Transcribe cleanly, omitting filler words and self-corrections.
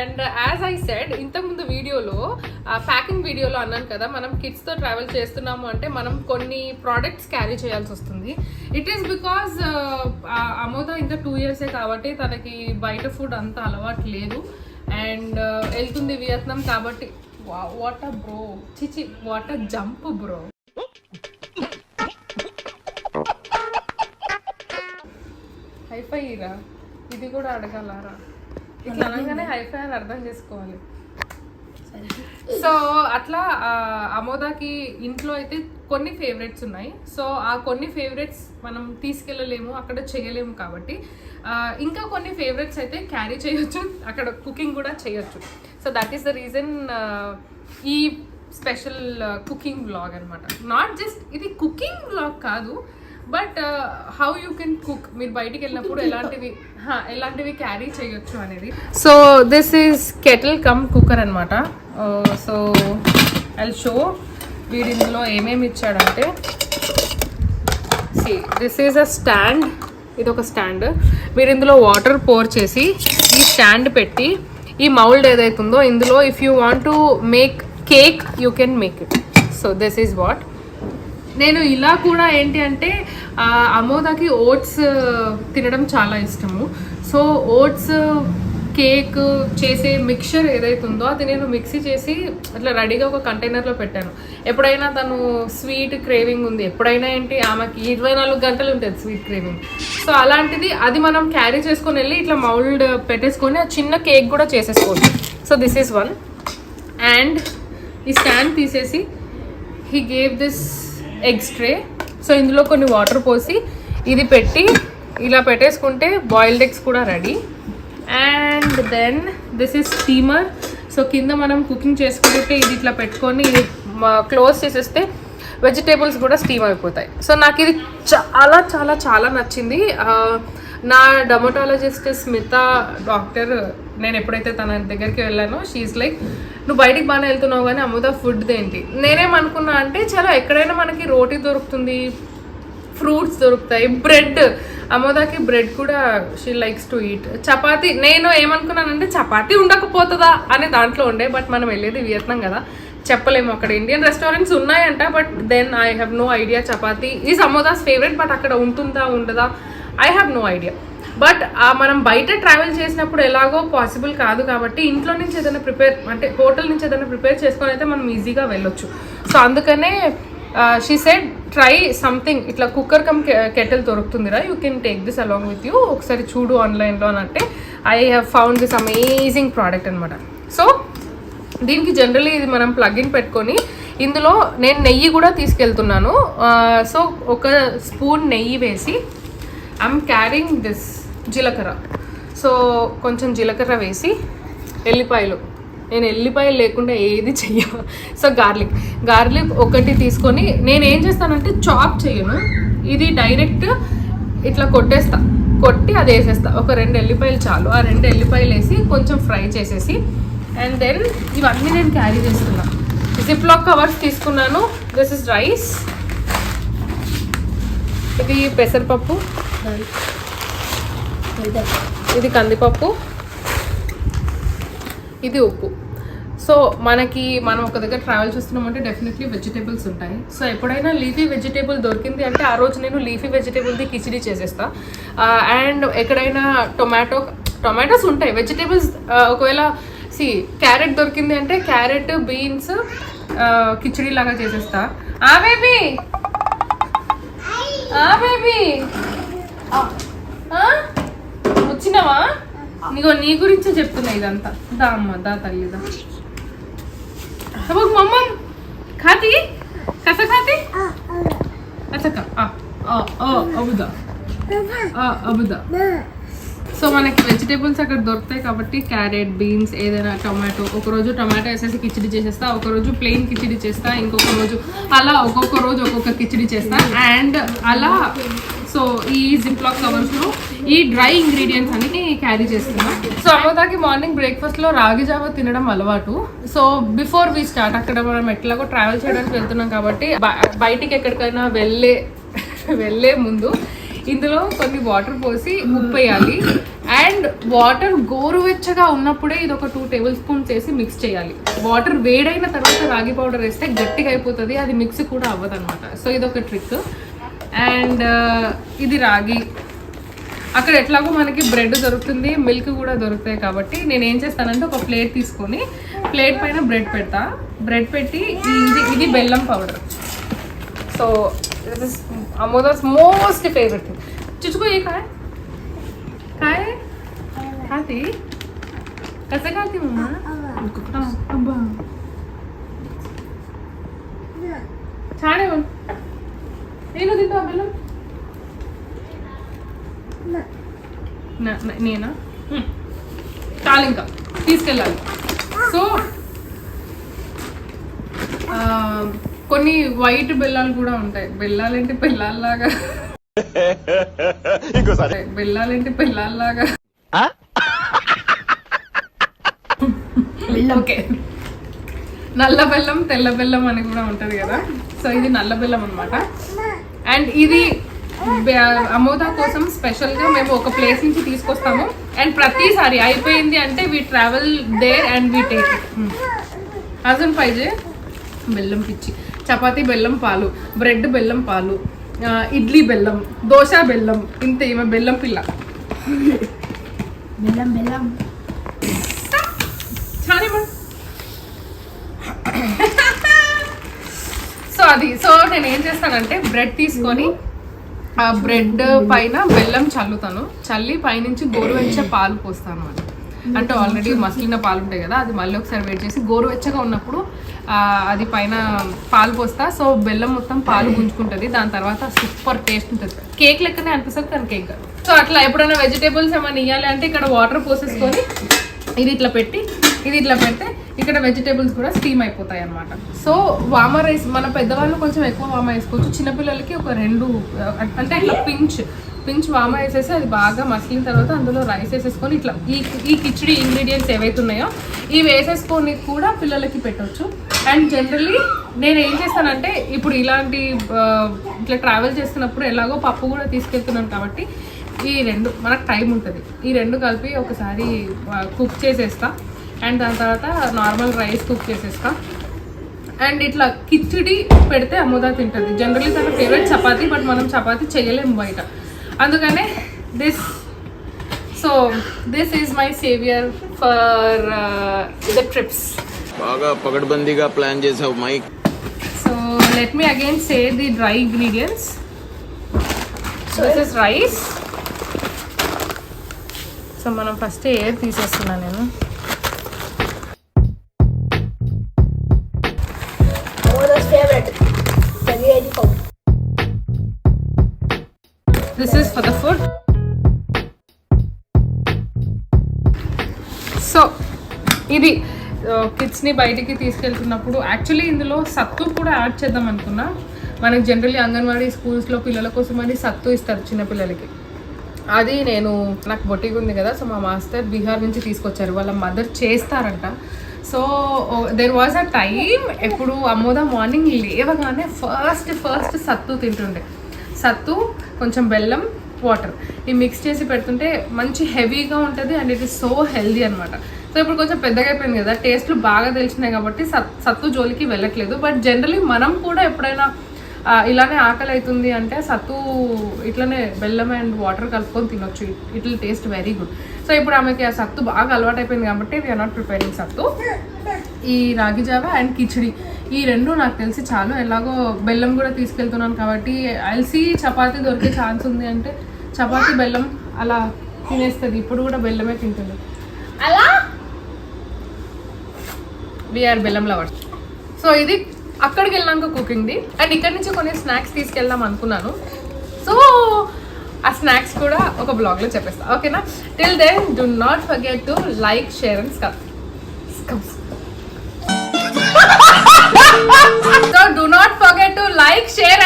And as I said ఇంతకుముందు వీడియోలో packing వీడియోలో అన్నాను కదా, మనం కిడ్స్తో ట్రావెల్ చేస్తున్నాము అంటే మనం కొన్ని ప్రోడక్ట్స్ క్యారీ చేయాల్సి వస్తుంది. ఇట్ ఈస్ బికాజ్ అమోద ఇంకా 2 years కాబట్టి తనకి బయట ఫుడ్ అంత అలవాటు లేదు. అండ్ వెళ్తుంది వియత్నాం కాబట్టి. వాట్ అ బ్రో, చిచి what a jump bro. Hi fi రా, ఇది కూడా అడగాలరా, ఇట్లా అనగానే హైఫై అని అర్థం చేసుకోవాలి. సో అట్లా అమోదాకి ఇంట్లో అయితే కొన్ని ఫేవరెట్స్ ఉన్నాయి. సో ఆ కొన్ని ఫేవరెట్స్ మనం తీసుకెళ్ళలేము, అక్కడ చేయలేము కాబట్టి ఇంకా కొన్ని ఫేవరెట్స్ అయితే క్యారీ చేయొచ్చు, అక్కడ కుకింగ్ కూడా చేయొచ్చు. So that is the reason ఈ స్పెషల్ కుకింగ్ వ్లాగ్ అనమాట. నాట్ జస్ట్ ఇది కుకింగ్ వ్లాగ్ కాదు, but how you can cook, మీరు బయటికి వెళ్ళినప్పుడు ఎలాంటివి క్యారీ చేయొచ్చు అనేది. So this is kettle come cooker అనమాట. సో ఐ షో వీడు ఇందులో ఏమేమి ఇచ్చాడంటే, see this is a stand, ఇది ఒక స్టాండ్. మీరు ఇందులో వాటర్ పోర్ చేసి ఈ స్టాండ్ పెట్టి ఈ మౌల్డ్ ఏదైతుందో ఇందులో if you want to make cake you can make it. So this is what. నేను ఇలా కూడా ఏంటి అంటే అమోదాకి ఓట్స్ తినడం చాలా ఇష్టము. సో ఓట్స్ కేక్ చేసే మిక్చర్ ఏదైతుందో అది నేను మిక్సీ చేసి అట్లా రెడీగా ఒక కంటైనర్లో పెట్టాను. ఎప్పుడైనా తను స్వీట్ క్రేవింగ్ ఉంది, ఎప్పుడైనా ఏంటి ఆమెకి 24 గంటలు ఉంటుంది స్వీట్ క్రేవింగ్. సో అలాంటిది అది మనం క్యారీ చేసుకొని వెళ్ళి ఇట్లా మౌల్డ్ పెట్టేసుకొని ఆ చిన్న కేక్ కూడా చేసేసుకోవచ్చు. So this is one. And ఈ స్టాండ్ తీసేసి he gave this eggs tray. So ఇందులో కొన్ని వాటర్ పోసి ఇది పెట్టి ఇలా పెట్టేసుకుంటే బాయిల్డ్ ఎగ్స్ కూడా ready. And then this is steamer. So కింద మనం కుకింగ్ చేసుకుంటే ఇది ఇట్లా పెట్టుకొని ఇది క్లోజ్ చేసేస్తే వెజిటేబుల్స్ కూడా స్టీమ్ అయిపోతాయి. సో నాకు ఇది చాలా చాలా చాలా నచ్చింది. నా డర్మటాలజిస్ట్ స్మిత డాక్టర్, నేను ఎప్పుడైతే తన దగ్గరికి వెళ్ళానో షీఈస్ లైక్, నువ్వు బయటికి బాగానే వెళ్తున్నావు కానీ అమోద ఫుడ్ ఏంటి. నేనేమనుకున్నా అంటే చాలా ఎక్కడైనా మనకి రోటీ దొరుకుతుంది, ఫ్రూట్స్ దొరుకుతాయి, బ్రెడ్, అమోదాకి బ్రెడ్ కూడా she likes to eat. Chapati నేను ఏమనుకున్నానంటే చపాతీ ఉండకపోతుందా అనే దాంట్లో ఉండే. బట్ మనం వెళ్ళేది వియత్నాం కదా, చెప్పలేము. అక్కడ ఇండియన్ రెస్టారెంట్స్ ఉన్నాయంట, but then I have no idea. Chapati is అమోదాస్ ఫేవరెట్, బట్ అక్కడ ఉంటుందా ఉండదా I have no idea. But మనం బయట ట్రావెల్ చేసినప్పుడు ఎలాగో పాసిబుల్ కాదు కాబట్టి ఇంట్లో నుంచి ఏదైనా ప్రిపేర్ అంటే హోటల్ నుంచి ఏదైనా ప్రిపేర్ చేసుకొని అయితే మనం ఈజీగా వెళ్ళొచ్చు. సో అందుకనే షీ సెడ్ ట్రై సంథింగ్, ఇట్లా కుక్కర్ కమ్ కెటిల్ దొరుకుతుందిరా, you can take this along with you, ఒకసారి చూడు ఆన్లైన్లో అని అంటే I have found this amazing product అనమాట. సో దీనికి జనరలీ ఇది మనం ప్లగ్ ఇన్ పెట్టుకొని ఇందులో నేను నెయ్యి కూడా తీసుకెళ్తున్నాను. సో ఒక స్పూన్ నెయ్యి వేసి ఐఎమ్ క్యారింగ్ దిస్ జీలకర్ర. సో కొంచెం జీలకర్ర వేసి ఎల్లిపాయలు, నేను ఎల్లిపాయలు లేకుండా ఏది చెయ్య. సో గార్లిక్ ఒకటి తీసుకొని నేను ఏం చేస్తానంటే చాప్ చేయను, ఇది డైరెక్ట్ ఇట్లా కొట్టి అది వేసేస్తా. ఒక 2 ఎల్లిపాయలు చాలు, ఆ 2 ఎల్లిపాయలు వేసి కొంచెం ఫ్రై చేసేసి అండ్ దెన్ ఇవన్నీ నేను క్యారీ చేస్తున్నా. జిప్లాక్ కవర్స్ తీసుకున్నాను. దిస్ ఇస్ రైస్, ఇది పెసరపప్పు, ఇది కందిపప్పు, ఇది ఉప్పు. సో మనం ఒక దగ్గర ట్రావెల్ చేస్తున్నామంటే డెఫినెట్లీ వెజిటేబుల్స్ ఉంటాయి. సో ఎప్పుడైనా లీఫీ వెజిటేబుల్ దొరికింది అంటే ఆ రోజు నేను లీఫీ వెజిటేబుల్ది కిచిడి చేసేస్తా. అండ్ ఎక్కడైనా టొమాటోస్ ఉంటాయి, వెజిటేబుల్స్ ఒకవేళ క్యారెట్ దొరికింది అంటే క్యారెట్ బీన్స్ కిచిడి లాగా చేసేస్తా. బేబీ వచ్చినావా? నీగో నీ గురించే చెప్తున్నా ఇదంతా. దా అమ్మ దా తల్లిదా. మమ్మ ఖాతి కస ఖాతి అచ్చక్క అబుదా అబుదా. సో మనకి వెజిటేబుల్స్ అక్కడ దొరుకుతాయి కాబట్టి క్యారెట్ బీన్స్ ఏదైనా టొమాటో, ఒకరోజు టొమాటో వేసేసి కిచిడి చేసేస్తా, ఒకరోజు ప్లెయిన్ కిచిడి చేస్తా, ఇంకొక రోజు అలా ఒక్కొక్క రోజు ఒక్కొక్క కిచిడి చేస్తా. అండ్ అలా సో ఈ జిప్లాక్ కవర్స్లో ఈ డ్రై ఇంగ్రీడియంట్స్ అన్ని క్యారీ చేస్తున్నా. సో అమోదాకి మార్నింగ్ బ్రేక్ఫాస్ట్లో రాగి జావ తినడం అలవాటు. సో బిఫోర్ వి స్టార్ట్, అక్కడ మనం ఎట్లాగో ట్రావెల్ చేయడానికి వెళ్తున్నాం కాబట్టి బయటికి ఎక్కడికైనా వెళ్ళే ముందు ఇందులో కొన్ని వాటర్ పోసి ఉప్పు వేయాలి అండ్ వాటర్ గోరువెచ్చగా ఉన్నప్పుడే ఇది ఒక 2 టేబుల్ స్పూన్స్ వేసి మిక్స్ చేయాలి. వాటర్ వేడైన తర్వాత రాగి పౌడర్ వేస్తే గట్టిగా అయిపోతుంది, అది మిక్స్ కూడా అవ్వదు అనమాట. సో ఇది ఒక ట్రిక్. అండ్ ఇది రాగి, అక్కడ ఎట్లాగో మనకి బ్రెడ్ దొరుకుతుంది, మిల్క్ కూడా దొరుకుతాయి కాబట్టి నేను ఏం చేస్తానంటే ఒక ప్లేట్ తీసుకొని ప్లేట్ పైన బ్రెడ్ పెడతా. బ్రెడ్ పెట్టి ఇది బెల్లం పౌడర్. సో దిస్ ఇస్ అమోదాస్ మోస్ట్ ఫేవరెట్ థింగ్. చిచుకో ఏ काय काय खाती कसं खाती मम्मा? अब्बा छान आहे पण నేను తింటా బెల్లం నేనా చాలు ఇంకా తీసుకెళ్ళాలి. సో కొన్ని వైట్ బెల్లాలు కూడా ఉంటాయి. బెల్లాలేంటి బెల్లాల్లాగా ఓకే, నల్ల బెల్లం తెల్ల బెల్లం అని కూడా ఉంటది కదా. సో ఇది నల్ల బెల్లం అనమాట. అండ్ ఇది అమోదా కోసం స్పెషల్ గా మేము ఒక ప్లేస్ నుంచి తీసుకొస్తాము. అండ్ ప్రతిసారి అయిపోయింది అంటే we travel there and we take it. అజన్ పైజే బెల్లం పిచ్చి, చపాతీ బెల్లం పాలు, బ్రెడ్ బెల్లం పాలు, ఇడ్లీ బెల్లం, దోశ బెల్లం, ఇంతే ఈమె బెల్లం పిల్ల. బెల్లం బెల్లం చాలు. సో అది, సో నేను ఏం చేస్తానంటే బ్రెడ్ తీసుకొని ఆ బ్రెడ్ పైన బెల్లం చల్లుతాను. చల్లి పైనుంచి గోరువెచ్చ పాలు పోస్తాను. అంటే ఆల్రెడీ మసిలిన పాలు ఉంటాయి కదా, అది మళ్ళీ ఒకసారి వేడి చేసి గోరువెచ్చగా ఉన్నప్పుడు అది పైన పాలు పోస్తా. సో బెల్లం మొత్తం పాలు గుంజుకుంటుంది. దాని తర్వాత సూపర్ టేస్ట్ ఉంటుంది. కేక్ లెక్కనే అనిపిస్తుంది కానీ కేక్ కాదు. సో అట్లా ఎప్పుడైనా వెజిటేబుల్స్ ఏమైనా ఇవ్వాలి అంటే ఇక్కడ వాటర్ పోసేసుకొని ఇది ఇట్లా పెట్టి ఇది ఇట్లా పెడితే ఇక్కడ వెజిటేబుల్స్ కూడా స్టీమ్ అయిపోతాయి అనమాట. సో వామ రైస్ మన పెద్దవాళ్ళు కొంచెం ఎక్కువ వామ వేసుకోవచ్చు, చిన్నపిల్లలకి ఒక 2 అంటే ఇట్లా పించ్ వామ వేసేసి అది బాగా మసిలిన తర్వాత అందులో రైస్ వేసేసుకొని ఇట్లా ఈ కిచిడి ఇంగ్రీడియంట్స్ ఏవైతే ఉన్నాయో ఇవి వేసేసుకొని కూడా పిల్లలకి పెట్టవచ్చు. అండ్ జనరల్లీ నేను ఏం చేస్తానంటే ఇప్పుడు ఇలాంటి ఇట్లా ట్రావెల్ చేస్తున్నప్పుడు ఎలాగో పప్పు కూడా తీసుకెళ్తున్నాను కాబట్టి ఈ 2 మనకు టైం ఉంటుంది. ఈ 2 కలిపి ఒకసారి కుక్ చేసేస్తా. అండ్ దాని తర్వాత నార్మల్ రైస్ కుక్ చేసేస్తా. అండ్ ఇట్లా కిచిడి పెడితే అమోదా తింటుంది. జనరల్లీ తన ఫేవరెట్ చపాతీ, బట్ మనం చపాతీ చేయలేము బయట, అందుకనే this is my saviour for the trips. బాగా పకడ్బందీగా ప్లాన్ చేసావు Mike. So let me again say the dry ingredients. This is rice. So మనం ఫస్ట్ ఎయిర్ తీసేస్తున్నాను నేను. This is for the food. So ఇది కిడ్స్ని బయటికి తీసుకెళ్తున్నప్పుడు యాక్చువల్లీ ఇందులో సత్తు కూడా యాడ్ చేద్దాం అనుకున్నా. మనకి జనరల్లీ అంగన్వాడీ స్కూల్స్లో పిల్లల కోసం అని సత్తు ఇస్తారు చిన్నపిల్లలకి. అది నాకు బొట్టిగా ఉంది కదా, సో మా మాస్టర్ బీహార్ నుంచి తీసుకొచ్చారు, వాళ్ళ మదర్ చేస్తారంట. So there was a time ఎప్పుడు అమోదా మార్నింగ్ లేవగానే ఫస్ట్ సత్తు తింటుండే. సత్తు కొంచెం బెల్లం వాటర్ ఈ మిక్స్ చేసి పెడుతుంటే మంచి హెవీగా ఉంటుంది and it is so healthy అనమాట. సో ఇప్పుడు కొంచెం పెద్దగా అయిపోయింది కదా, టేస్ట్లు బాగా తెలిసినాయి కాబట్టి సత్తు జోలికి వెళ్ళట్లేదు. బట్ జనరలీ మనం కూడా ఎప్పుడైనా ఇలానే ఆకలి అవుతుంది అంటే సత్తు ఇట్లనే బెల్లం అండ్ వాటర్ కలుపుకొని తినొచ్చు. It will taste very good. So ఇప్పుడు ఆమెకి ఆ సత్తు బాగా అలవాటు అయిపోయింది కాబట్టి వీఆర్ నాట్ ప్రిపేరింగ్ సత్తు. ఈ రాగి జావా అండ్ కిచిడి ఈ 2 నాకు తెలిసి చాలు. ఎలాగో బెల్లం కూడా తీసుకెళ్తున్నాను కాబట్టి అల్సి చపాతీ దొరికే ఛాన్స్ ఉంది అంటే చపాతీ బెల్లం అలా తినేస్తుంది. ఇప్పుడు కూడా బెల్లమే తింటుంది. అలా వీఆర్ బెల్లం లవర్స్. సో ఇది అక్కడికి వెళ్ళాక కుకింగ్ది. అండ్ ఇక్కడ నుంచి కొన్ని స్నాక్స్ తీసుకెళ్దాం అనుకున్నాను. సో ఆ స్నాక్స్ కూడా ఒక బ్లాగ్లో చెప్పేస్తా, ఓకేనా? Till then do not forget to like, share and So do not forget to like, share